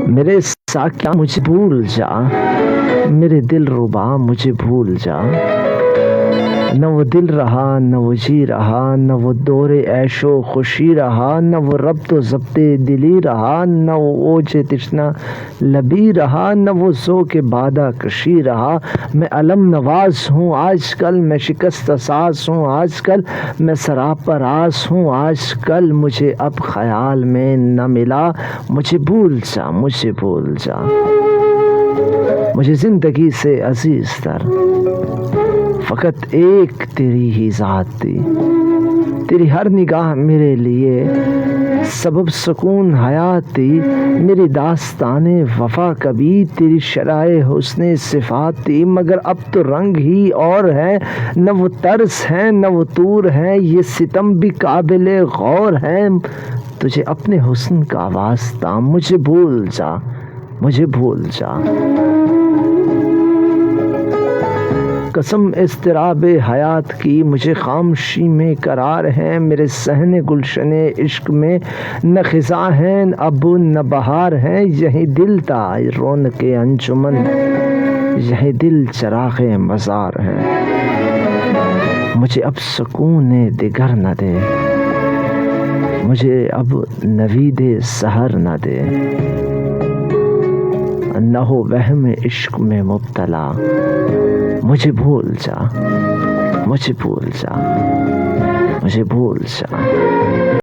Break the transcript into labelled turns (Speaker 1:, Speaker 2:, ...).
Speaker 1: میرے ساکیا مجھے بھول جا، میرے دل ربا مجھے بھول جا، نہ وہ دل رہا نہ وہ جی رہا، نہ وہ دور عیش و خوشی رہا، نہ وہ ربط و ضبط دلی رہا، نہ وہ اوج تشنا لبی رہا، نہ وہ ذوق بادہ کشی رہا۔ میں علم نواز ہوں آج کل، میں شکست ساز ہوں آج کل، میں سراپا راز ہوں آج کل، مجھے اب خیال میں نہ ملا، مجھے بھول جا مجھے بھول جا۔ مجھے زندگی سے عزیز تر فقط ایک تیری ہی ذات تھی، تیری ہر نگاہ میرے لیے سبب سکون حیات تھی، میری داستان وفا کبھی تیری شرائع حسن صفات تھی، مگر اب تو رنگ ہی اور ہے، نہ وہ طرز ہے نہ وہ طور ہے، یہ ستم بھی قابل غور ہے، تجھے اپنے حسن کا واسطہ، مجھے بھول جا مجھے بھول جا۔ قسم اضطراب حیات کی مجھے خاموشی میں قرار ہے، میرے صحن گلشن عشق میں نہ خزاں ہے اب نہ بہار ہے، یہی دل تھا رونق انجمن، یہی دل چراغ مزار ہے، مجھے اب سکون دگر نہ دے، مجھے اب نوید سحر نہ دے، نہ ہو وہم عشق میں مبتلا، مجھے بھول جا مجھے بھول جا مجھے بھول جا۔